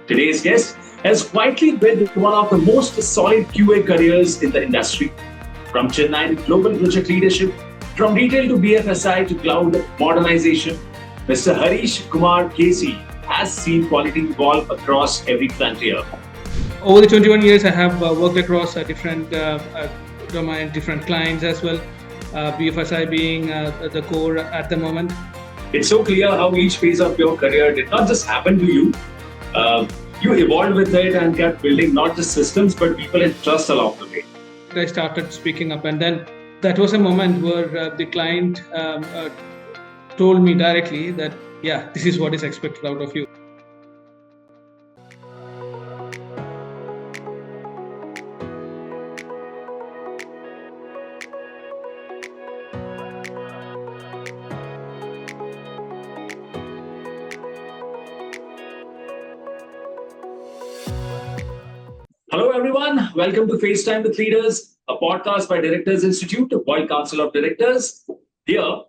Today's guest has quietly built one of the most solid QA careers in the industry. From Chennai to global project leadership, from retail to BFSI to cloud modernization, Mr. Hareesh Kumar KC has seen quality evolve across every frontier. Over the 21 years, I have worked across different domains, different clients as well, BFSI being the core at the moment. It's so clear how each phase of your career did not just happen to you. You evolved with it and kept building not just systems, but people and trust along the way. I started speaking up, and then that was a moment where the client told me directly that, yeah, this is what is expected out of you. Hello, everyone. Welcome to FaceTime with Leaders, a podcast by Directors Institute, a World Council of Directors. Here,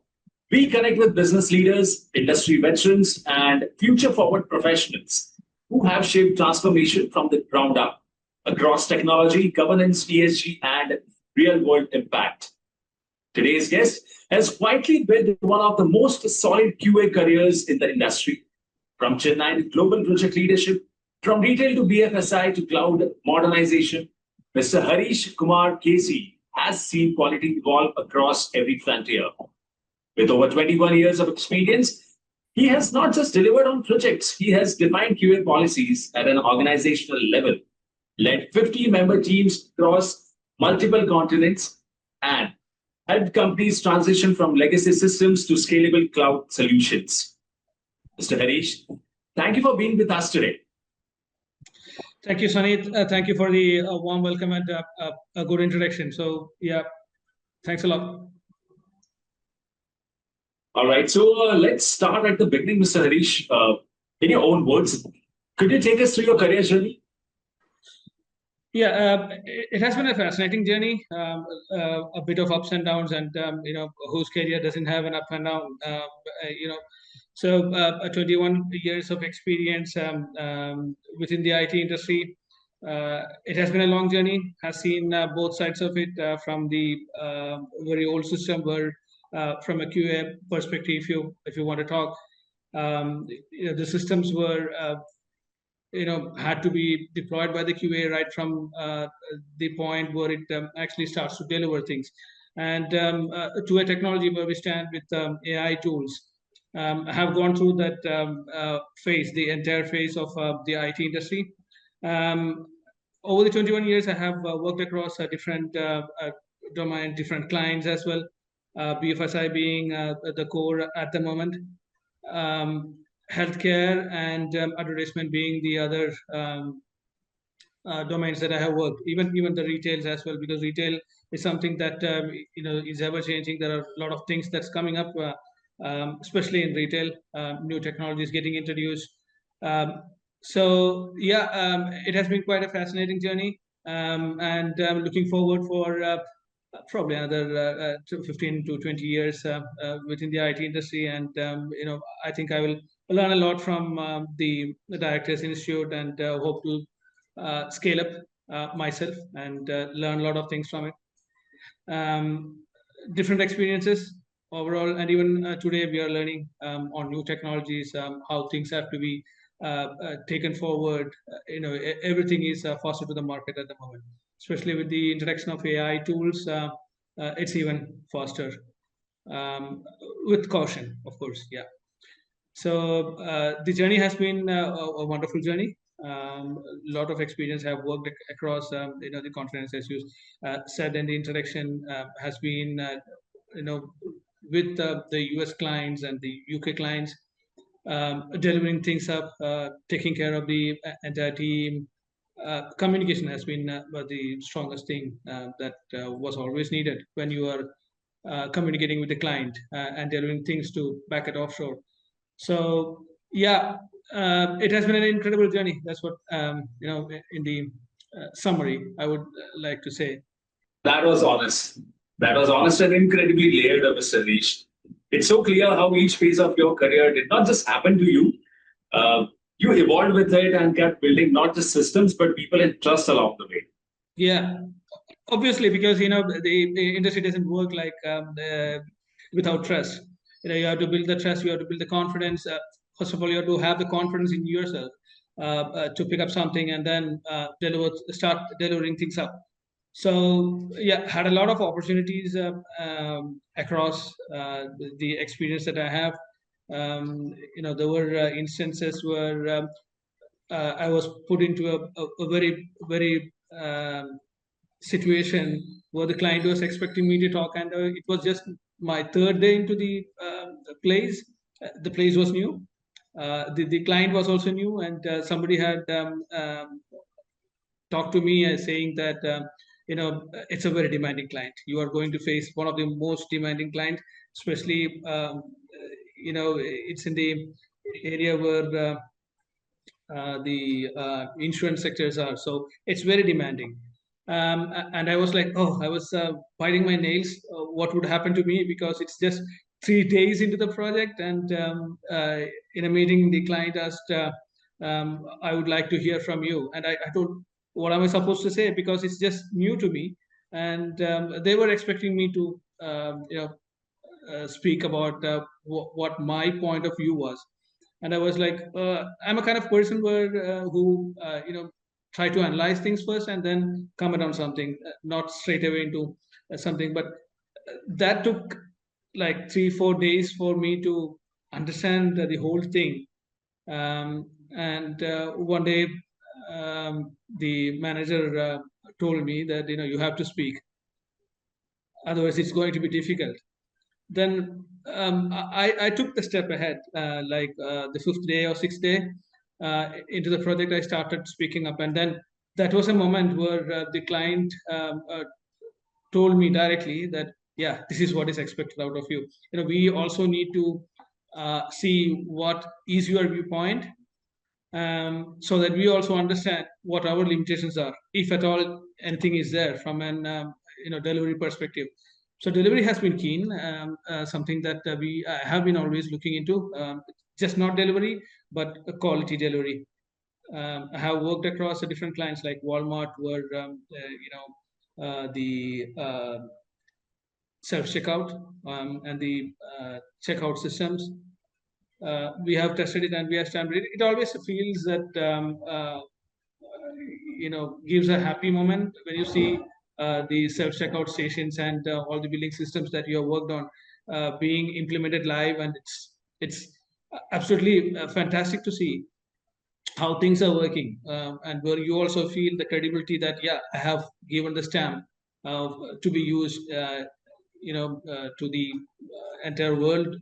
we connect with business leaders, industry veterans, and future-forward professionals who have shaped transformation from the ground up across technology, governance, ESG, and real-world impact. Today's guest has quietly built one of the most solid QA careers in the industry. From Chennai to global project leadership, from retail to BFSI to cloud modernization, Mr. Hareesh Kumar KC has seen quality evolve across every frontier. With over 21 years of experience, he has not just delivered on projects, he has defined QA policies at an organizational level, led 50-member teams across multiple continents, and helped companies transition from legacy systems to scalable cloud solutions. Mr. Hareesh, thank you for being with us today. Thank you, Sunny. Thank you for the warm welcome and a good introduction. So, yeah, thanks a lot. All right, so let's start at the beginning, Mr. Hareesh. In your own words, could you take us through your career journey? Yeah, it has been a fascinating journey, a bit of ups and downs, and whose career doesn't have an up and down. So 21 years of experience within the IT industry. It has been a long journey. Has seen both sides of it, from the very old system, where from a QA perspective, if you want to talk, the systems were had to be deployed by the QA right from the point where it actually starts to deliver things, and to a technology where we stand with AI tools. Have gone through that phase, the entire phase of the IT industry. Over the 21 years, I have worked across different domains, different clients as well, BFSI being the core at the moment. Healthcare and advertisement being the other domains that I have worked, even the retails as well, because retail is something that is ever changing. There are a lot of things that's coming up, especially in retail, new technologies getting introduced. So yeah, it has been quite a fascinating journey, and I'm looking forward for probably another 15 to 20 years within the IT industry, and I think I will learn a lot from the Directors Institute, and hope to scale up myself and learn a lot of things from it. Different experiences overall, and even today we are learning on new technologies, how things have to be taken forward. Everything is faster to the market at the moment, especially with the introduction of AI tools. It's even faster, with caution, of course. Yeah. So the journey has been a wonderful journey. A lot of experience. Have worked across the continents, as you said in the introduction. Has been with the US clients and the UK clients, delivering things up, taking care of the entire team. Communication has been the strongest thing that was always needed when you are communicating with the client and delivering things to back at offshore. So yeah, it has been an incredible journey. That's what in the summary I would like to say. That was honest. That was honest and incredibly layered, Mr. Hareesh. It's so clear how each phase of your career did not just happen to you. you evolved with it and kept building not just systems, but people and trust along the way. Yeah, obviously, because the industry doesn't work like without trust. You have to build the trust, you have to build the confidence. First of all, you have to have the confidence in yourself to pick up something and then start delivering things up. So yeah, had a lot of opportunities across the experience that I have. There were instances where I was put into a very very situation where the client was expecting me to talk, and it was just my third day into the place. The place was new. The client was also new, and somebody had talked to me saying that it's a very demanding client. You are going to face one of the most demanding clients, especially it's in the area where the insurance sectors are. So it's very demanding. And I was like, oh, I was biting my nails. What would happen to me? Because it's just 3 days into the project, and in a meeting, the client asked, "I would like to hear from you." And I told, "What am I supposed to say?" Because it's just new to me, and they were expecting me to, speak about what my point of view was. And I was like, I'm a kind of person who try to analyze things first and then comment on something, not straight away into something. But that took like 3 4 days for me to understand the whole thing. And one day, the manager told me that you have to speak, otherwise it's going to be difficult. Then I took the step ahead, like the fifth day or sixth day into the project, I started speaking up. And then that was a moment where the client told me directly that, yeah, this is what is expected out of you. We also need to see what is your viewpoint, so that we also understand what our limitations are, if at all anything is there from an delivery perspective. So delivery has been keen, something that we have been always looking into, just not delivery, but a quality delivery. I have worked across the different clients like Walmart, where the self checkout and the checkout systems. We have tested it and we have stamped it. It always feels that gives a happy moment when you see the self checkout stations and all the billing systems that you have worked on being implemented live, and it's absolutely fantastic to see how things are working, and where you also feel the credibility that, yeah, I have given the stamp to be used to the entire world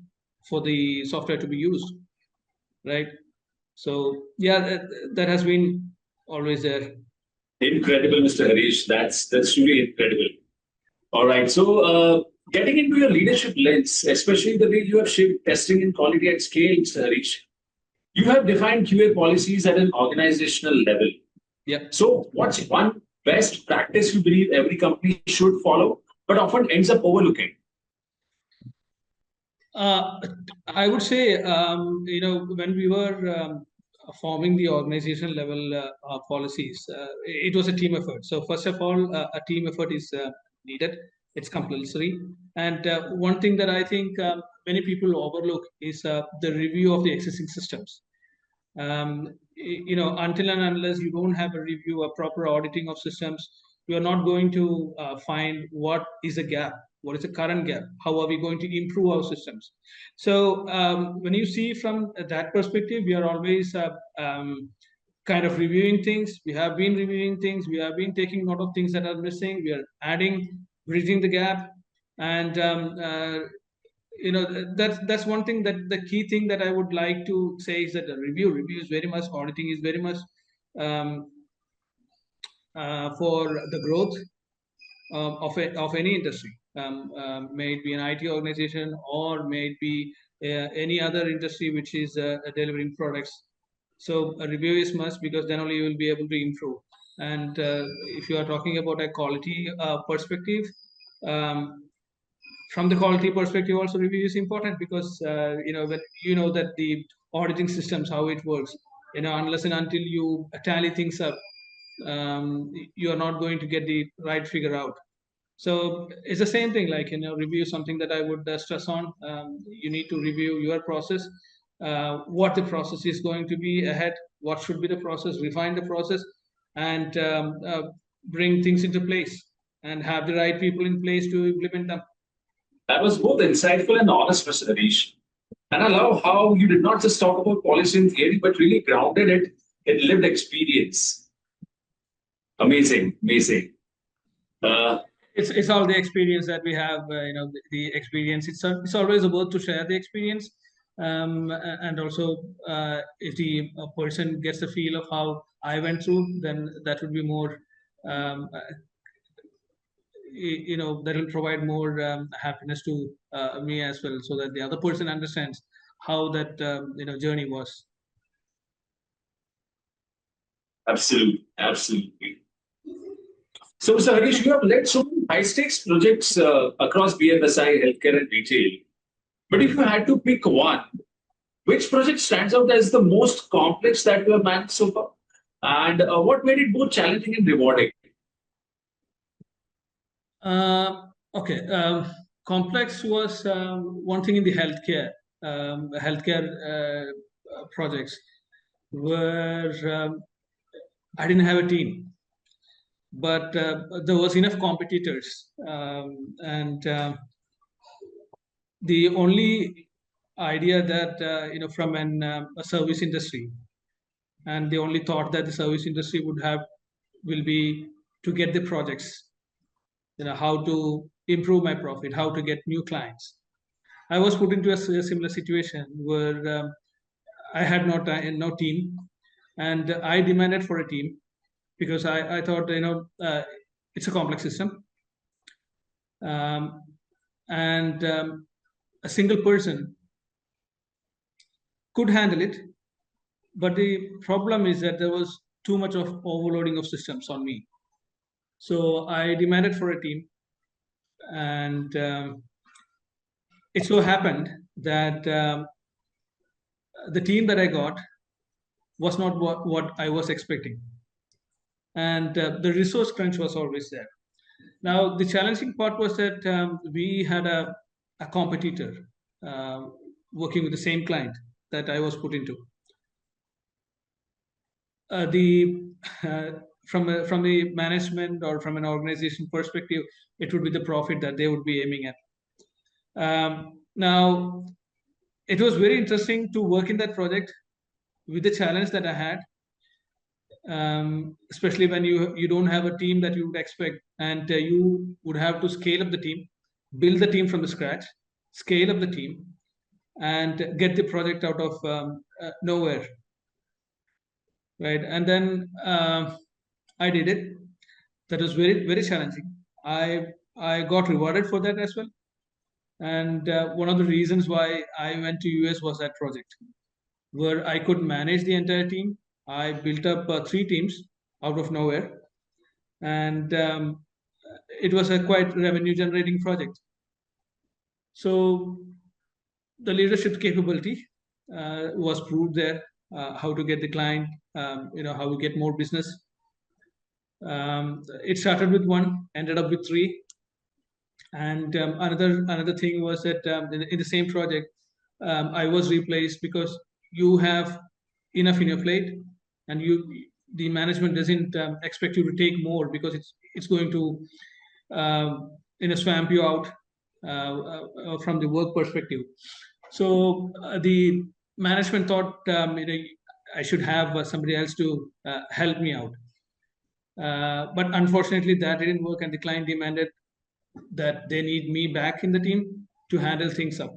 for the software to be used, right? So yeah, that has been always there. Incredible, Mr. Hareesh. That's really incredible. All right. So, getting into your leadership lens, especially the way you have shaped testing and quality at scale, Mr. Hareesh, you have defined QA policies at an organizational level. Yeah. So, what's one best practice you believe every company should follow, but often ends up overlooking? I would say, when we were forming the organization level policies, it was a team effort. So first of all, a team effort is needed. It's compulsory. And one thing that I think many people overlook is the review of the existing systems. Until and unless you don't have a review, a proper auditing of systems, you are not going to find what is a gap, what is the current gap, how are we going to improve our systems. So when you see from that perspective, we are always kind of reviewing things. We have been reviewing things, we have been taking note of things that are missing, we are adding, bridging the gap. And that's one thing, that the key thing that I would like to say is that the review is very much, auditing is very much um, for the growth of any industry, may it be an IT organization or may it be any other industry which is delivering products. So a review is must, because then only you will be able to improve. And if you are talking about a quality perspective, from the quality perspective also, review is important, because when you know that the auditing systems, how it works, unless and until you tally things up, you are not going to get the right figure out. So it's the same thing, like, review something that I would stress on. You need to review your process, what the process is going to be ahead, what should be the process, refine the process, and bring things into place and have the right people in place to implement them. That was both insightful and honest, Mr. Harish. And I love how you did not just talk about policy in theory, but really grounded it in lived experience. Amazing, amazing. It's all the experience that we have. The experience. It's always about to share the experience, and also if the person gets a feel of how I went through, then that would be more. That will provide more happiness to me as well, so that the other person understands how that journey was. Absolutely, absolutely. So, Mr. Harish, you have led so many high-stakes projects across BFSI, healthcare, and retail. But if you had to pick one, which project stands out as the most complex that you have managed so far? And what made it both challenging and rewarding? Okay. Complex was one thing in the healthcare projects, where I didn't have a team, but there was enough competitors, and the only idea that from a service industry, and the only thought that the service industry would have will be to get the projects, how to improve my profit, how to get new clients. I was put into a similar situation where I had no team, and I demanded for a team because I thought it's a complex system, and a single person could handle it, but the problem is that there was too much of overloading of systems on me. So I demanded for a team, and it so happened that the team that I got was not what I was expecting, and the resource crunch was always there. Now, the challenging part was that we had a competitor working with the same client that I was put into. The from the management or from an organization perspective, it would be the profit that they would be aiming at. Now, it was very interesting to work in that project with the challenge that I had, especially when you don't have a team that you would expect, and you would have to scale up the team, build the team from the scratch, scale up the team, and get the project out of nowhere, right? And then I did it. That was very, very challenging. I got rewarded for that as well. And one of the reasons why I went to US was that project, where I could manage the entire team. I built up 3 teams out of nowhere, and it was a quite revenue generating project. So the leadership capability was proved there. How to get the client, how we get more business. It started with 1, ended up with 3. And another thing was that in the same project, I was replaced because you have enough in your plate, and the management doesn't expect you to take more because it's going to swamp you out from the work perspective. So the management thought I should have somebody else to help me out. But unfortunately, that didn't work, and the client demanded that they need me back in the team to handle things up.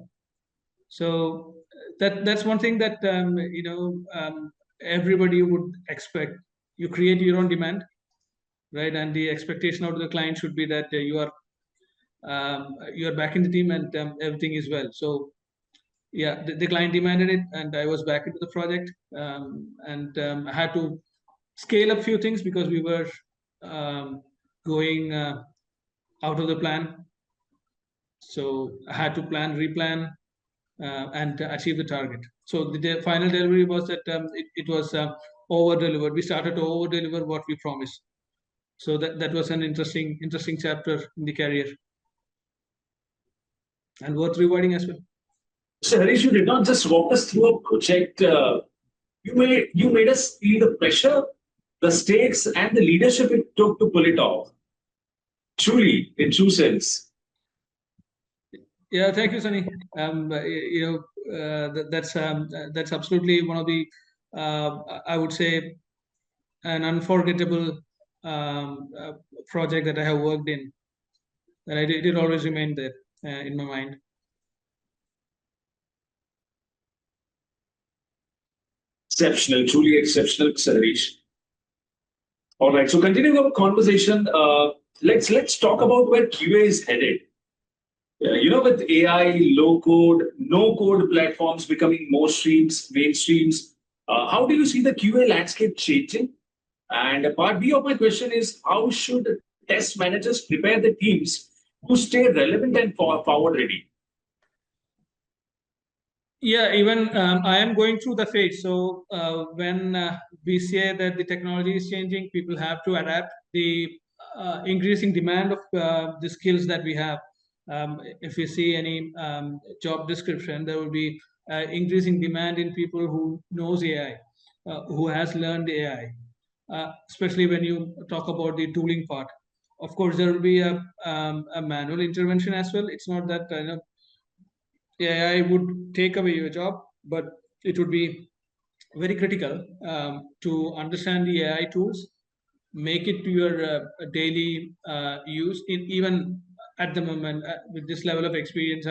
So that's one thing that everybody would expect. You create your own demand, right? And the expectation out of the client should be that you are back in the team, and everything is well. So yeah, the client demanded it, and I was back into the project, and I had to scale up few things because we were going out of the plan. So I had to plan, replan, and achieve the target. So the final delivery was that it was over delivered. We started to over deliver what we promised. So that was an interesting chapter in the career, and worth rewarding as well. So Harish, you did not just walk us through a project. You made us feel the pressure, the stakes, and the leadership it took to pull it off. Truly, in true sense. Yeah, thank you, Sunny. That's absolutely one of the I would say an unforgettable project that I have worked in, and it always remained there in my mind. Exceptional, truly exceptional, Harish. All right. So continuing our conversation, let's talk about where QA is headed. With AI, low code, no code platforms becoming more mainstreams, how do you see the QA landscape changing? And part B of my question is, how should test managers prepare the teams to stay relevant and forward ready? Yeah, even I am going through the phase. So when we say that the technology is changing, people have to adapt. The increasing demand of the skills that we have. If you see any job description, there will be increasing demand in people who knows AI, who has learned AI. Especially when you talk about the tooling part. Of course, there will be a manual intervention as well. It's not that AI would take away your job, but it would be very critical to understand the AI tools, make it to your daily use. Even at the moment, with this level of experience,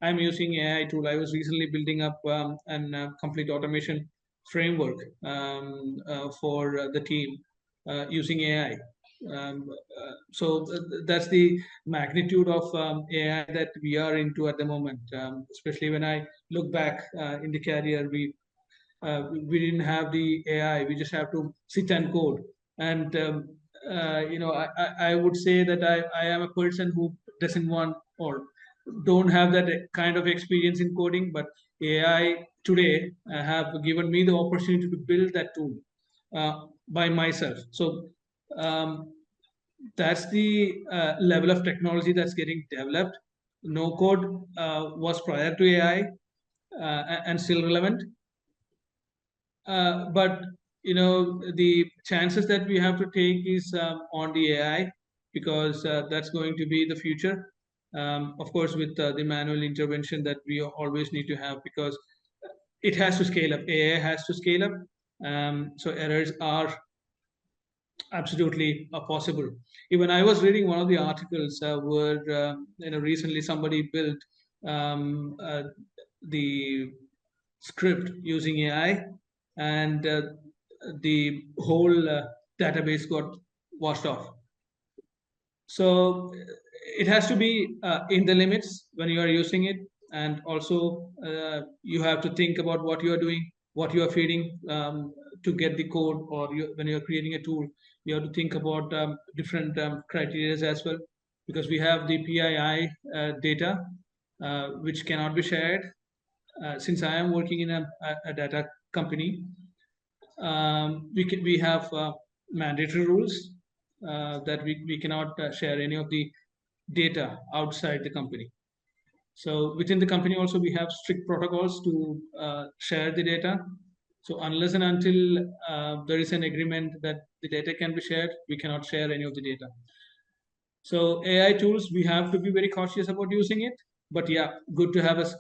I'm using AI tool. I was recently building up an complete automation framework for the team using AI. That's the magnitude of AI that we are into at the moment. Especially when I look back in the career, we didn't have the AI. We just have to sit and code. And I would say that I am a person who doesn't want or don't have that kind of experience in coding. But AI today have given me the opportunity to build that tool by myself. So that's the level of technology that's getting developed. No code was prior to AI and still relevant. But the chances that we have to take is on the AI, because that's going to be the future. Of course, with the manual intervention that we always need to have, because it has to scale up. AI has to scale up. So errors are absolutely possible. Even I was reading one of the articles where recently somebody built the script using AI, and the whole database got washed off. So it has to be in the limits when you are using it, and also you have to think about what you are doing, what you are feeding to get the code, or when you are creating a tool, you have to think about different criteria as well, because we have the PII data which cannot be shared. Since I am working in a data company, we have mandatory rules that we cannot share any of the data outside the company. So within the company also, we have strict protocols to share the data. So unless and until there is an agreement that the data can be shared, we cannot share any of the data. So AI tools, we have to be very cautious about using it. But yeah, good to have as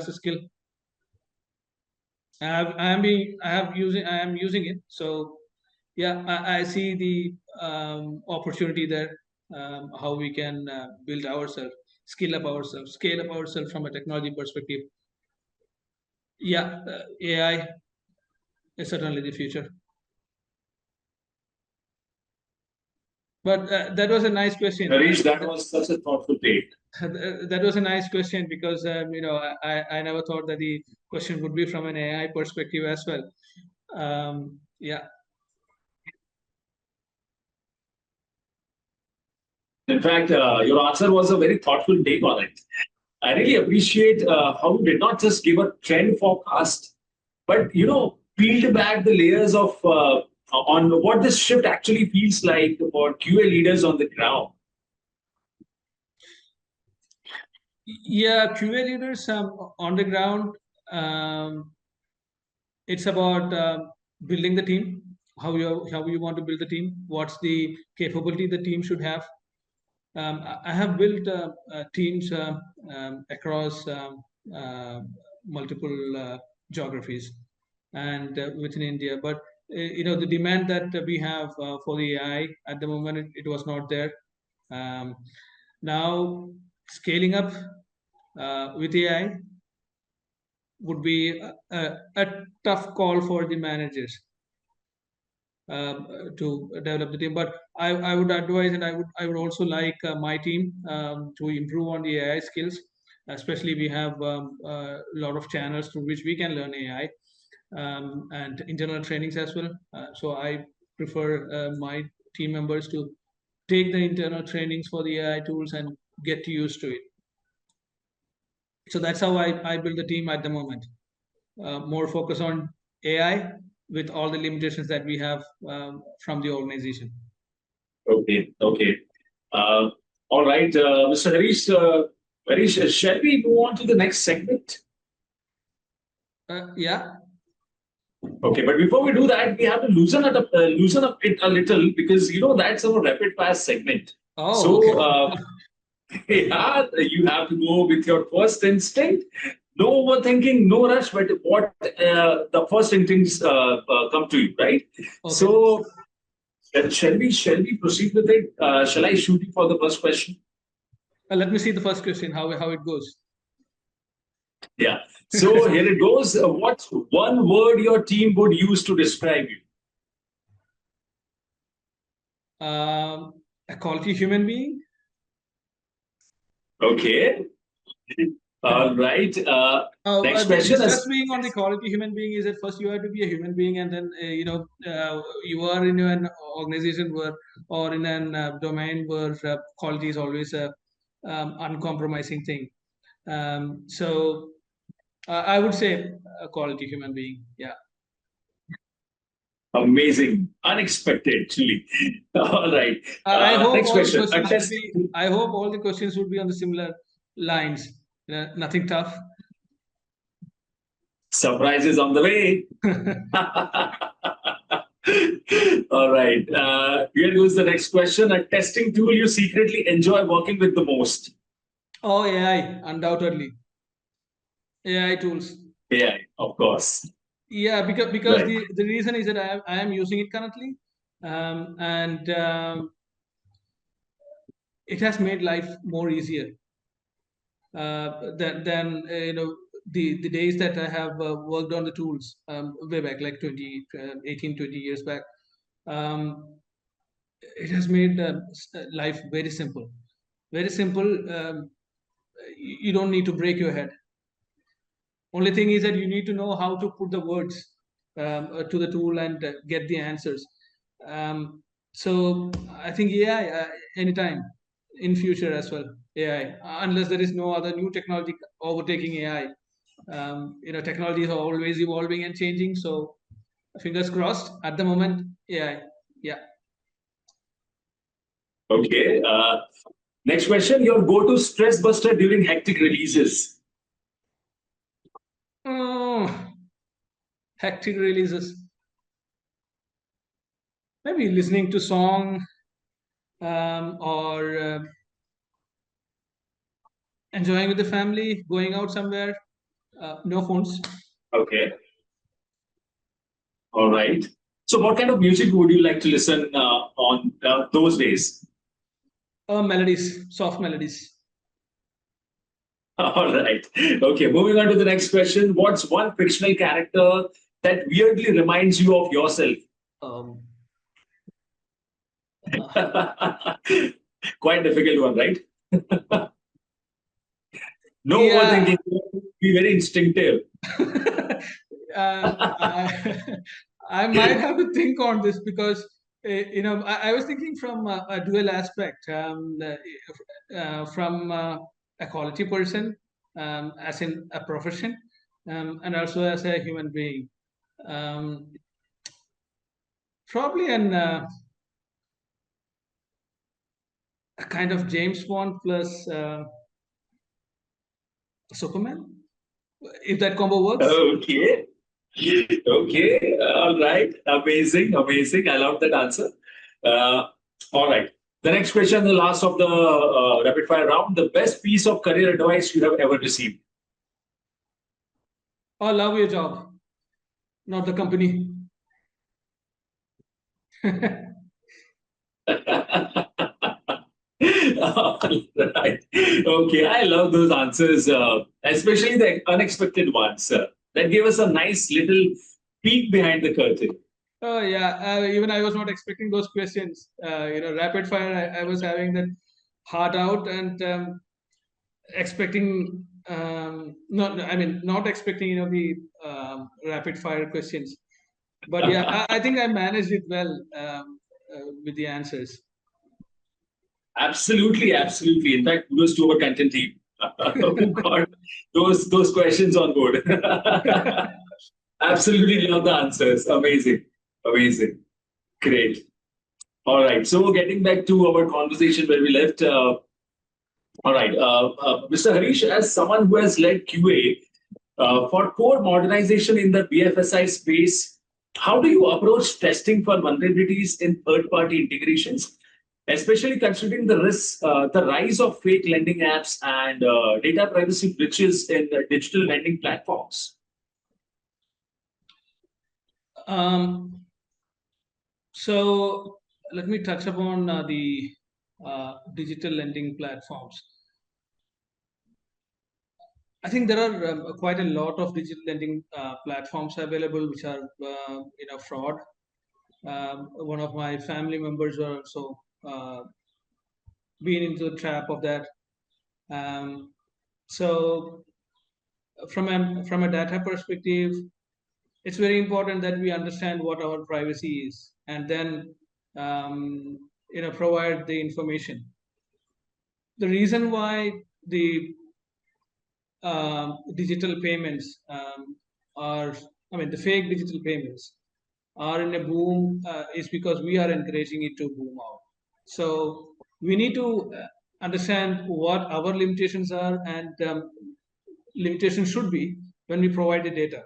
a skill. I am using it. So yeah, I see the opportunity there. How we can build ourselves, scale up ourselves from a technology perspective. Yeah, AI is certainly the future. But that was a nice question. Harish, that was such a thoughtful take. That was a nice question, because I never thought that the question would be from an AI perspective as well. Yeah. In fact, your answer was a very thoughtful take on it. I really appreciate how you did not just give a trend forecast, but peeled back the layers of on what this shift actually feels like for QA leaders on the ground. Yeah, QA leaders on the ground. Um, it's about building the team. How you want to build the team? What's the capability the team should have? I have built teams across multiple geographies and within India. But the demand that we have for the AI at the moment, it was not there. Um, Now scaling up with AI would be a tough call for the managers to develop the team. But I would advise, and I would also like my team to improve on the AI skills. Especially, we have a lot of channels through which we can learn AI and internal trainings as well. So I prefer my team members to take the internal trainings for the AI tools and get used to it. So that's how I build the team at the moment. More focus on AI with all the limitations that we have from the organization. Okay, okay. All right, Mr. Harish, shall we move on to the next segment? Yeah. Okay, but before we do that, we have to loosen up it a little because that's our rapid fire segment. Oh, so okay. yeah, you have to go with your first instinct. No overthinking, no rush, but what the first instincts come to you, right? Okay. So shall we proceed with it? Shall I shoot you for the first question? Let me see the first question, how it goes. Yeah. So here it goes. What's one word your team would use to describe you? A quality human being. Okay. All right. Next question is Just being on the quality human being is that first you have to be a human being, and then you are in an organization where or in an domain where quality is always a uncompromising thing. So I would say a quality human being. Yeah. amazing, unexpected, actually. All right. I hope Next all the question. questions would be. I hope all the questions would be on the similar lines. Nothing tough. Surprises on the way. All right. Here goes the next question. A testing tool you secretly enjoy working with the most? Oh, AI, undoubtedly. AI tools. AI, of course. Yeah, because Right. the reason is that I am using it currently, and it has made life more easier than the days that I have worked on the tools way back, like 18, 20 years back. Um, it has made life very simple. Very simple. You don't need to break your head. Only thing is that you need to know how to put the words to the tool and get the answers. So I think AI anytime in future as well. AI, unless there is no other new technology overtaking AI. Technology is always evolving and changing. So fingers crossed. At the moment, AI. Yeah. Okay. Next question. Your go-to stress buster during hectic releases? Oh, hectic releases. Maybe listening to song or enjoying with the family, going out somewhere. No phones. Okay. All right. So, what kind of music would you like to listen on those days? Melodies, soft melodies. All right. Okay. Moving on to the next question. What's one fictional character that weirdly reminds you of yourself? Um, Quite difficult one, right? No yeah. overthinking. Be very instinctive. I might have to think on this because I was thinking from a dual aspect, from a quality person, as in a profession, and also as a human being. Probably a kind of James Bond plus Superman, if that combo works. Okay. Okay. All right. Amazing. Amazing. I love that answer. All right. The next question, the last of the rapid fire round. The best piece of career advice you have ever received? Oh, love your job, not the company. Right. Okay, I love those answers, especially the unexpected ones. That gave us a nice little peek behind the curtain. Oh yeah, even I was not expecting those questions. Rapid fire. I was having that heart out and expecting. Not expecting. The rapid fire questions. But yeah, I think I managed it well with the answers. Absolutely, absolutely. In fact, kudos to our content team who got those questions on board. Absolutely love the answers. Amazing, amazing, great. All right. So getting back to our conversation where we left. All right, Mr. Hareesh, as someone who has led QA for core modernization in the BFSI space, how do you approach testing for vulnerabilities in third-party integrations, especially considering the risks, the rise of fake lending apps and data privacy breaches in the digital lending platforms? So let me touch upon the digital lending platforms. I think there are quite a lot of digital lending platforms available which are fraud. One of my family members are also been into the trap of that. So from a data perspective, it's very important that we understand what our privacy is and then provide the information. The reason why the digital payments the fake digital payments are in a boom is because we are encouraging it to boom out. So we need to understand what our limitations are and limitations should be when we provide the data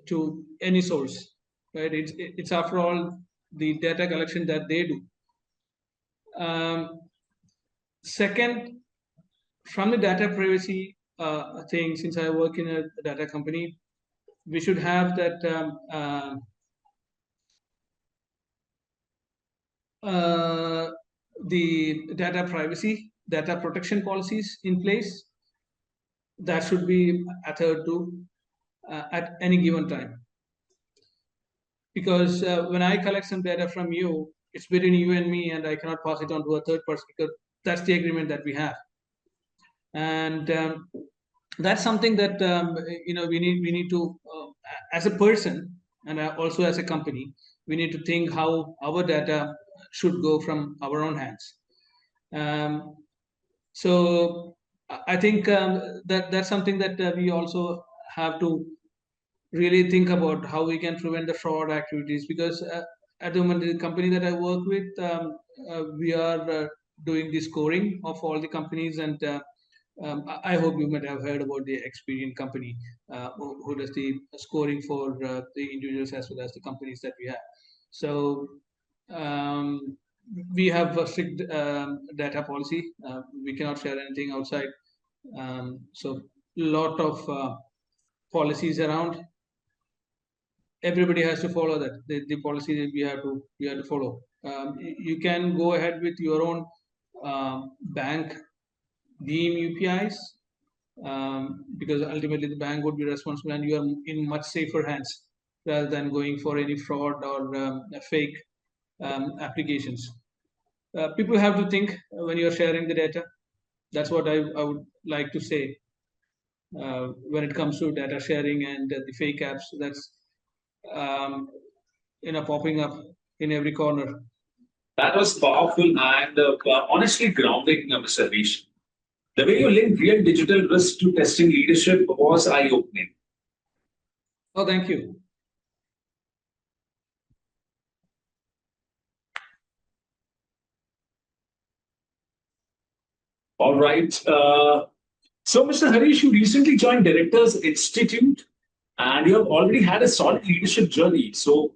to any source, right? It's after all the data collection that they do. Second, from the data privacy thing, since I work in a data company, we should have that the data privacy, data protection policies in place that should be adhered to at any given time. Because when I collect some data from you, it's between you and me, and I cannot pass it on to a third person because that's the agreement that we have. And that's something that we need to as a person and also as a company, we need to think how our data should go from our own hands. So I think that's something that we also have to really think about how we can prevent the fraud activities, because at the moment the company that I work with, we are doing the scoring of all the companies, and I hope you might have heard about the Experian company who does the scoring for the individuals as well as the companies that we have. So we have a strict data policy. We cannot share anything outside. So lot of policies around. Everybody has to follow that. The policy that we have to follow. You can go ahead with your own bank Beam UPIs, because ultimately the bank would be responsible and you are in much safer hands rather than going for any fraud or fake applications. People have to think when you're sharing the data. That's what I would like to say when it comes to data sharing and the fake apps that's popping up in every corner. That was powerful and honestly grounding, Mr. Hareesh. The way you link real digital risk to testing leadership was eye-opening. Oh, thank you. All right. So, Mr. Hareesh, you recently joined Directors Institute and you have already had a solid leadership journey. So,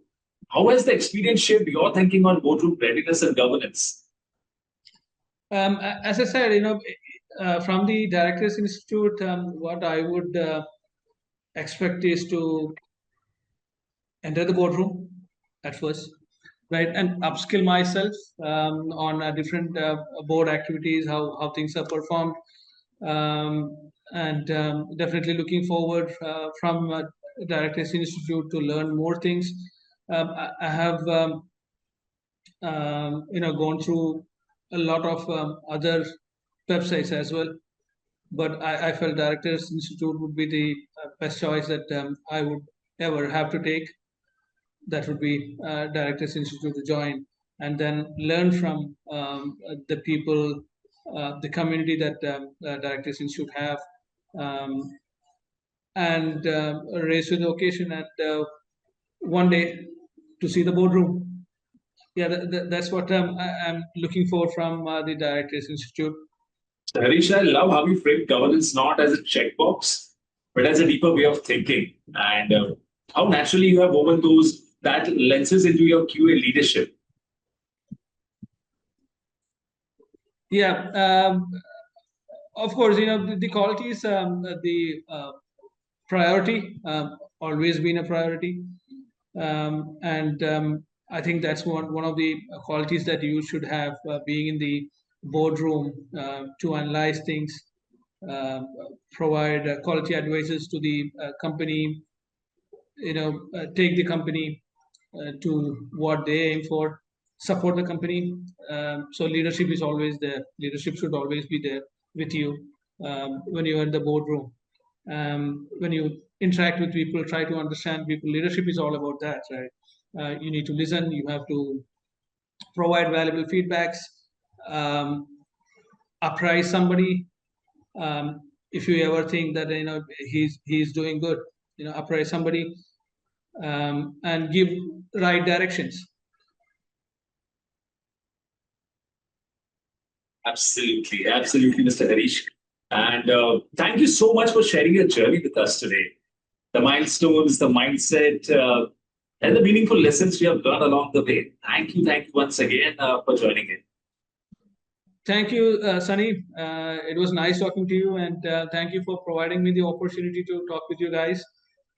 how has the experience shaped your thinking on boardroom readiness and governance? As I said, from the Directors Institute, what I would expect is to enter the boardroom at first, right, and upskill myself on different board activities, how things are performed, and definitely looking forward from Directors Institute to learn more things. I have gone through a lot of other websites as well, but I felt Directors Institute would be the best choice that I would ever have to take. That would be Directors Institute to join, and then learn from the people, the community that Directors Institute have, um, and raise to the occasion, and one day to see the boardroom. Yeah, that's what I'm looking for from the Directors Institute. Harish, I love how you frame governance not as a checkbox, but as a deeper way of thinking, and how naturally you have woven that lenses into your QA leadership. Yeah, of course, the qualities, the priority, always been a priority, and I think that's one of the qualities that you should have being in the boardroom to analyze things, uh, provide quality advices to the company, take the company to what they aim for, support the company. So leadership is always there. Leadership should always be there with you when you're in the boardroom. When you interact with people, try to understand people. Leadership is all about that, right? You need to listen. You have to provide valuable feedbacks. Apprise somebody. If you ever think that he's doing good, apprise somebody, and give right directions. Absolutely, absolutely, Mr. Harish. And thank you so much for sharing your journey with us today. The milestones, the mindset, and the meaningful lessons we have learned along the way. Thank you once again for joining in. Thank you, Sunny. It was nice talking to you, and thank you for providing me the opportunity to talk with you guys.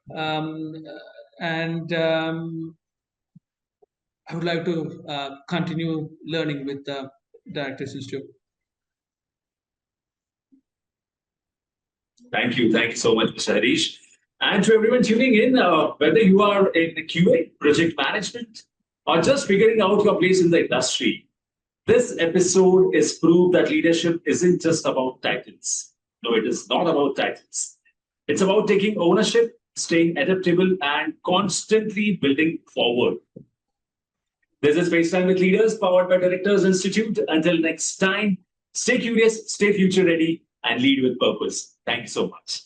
And I would like to continue learning with the Directors Institute. Thank you so much, Mr. Harish. And to everyone tuning in, whether you are in QA, project management, or just figuring out your place in the industry, this episode is proof that leadership isn't just about titles. No, it is not about titles. It's about taking ownership, staying adaptable, and constantly building forward. This is FaceTime with Leaders, powered by Directors Institute. Until next time, stay curious, stay future ready, and lead with purpose. Thank you so much.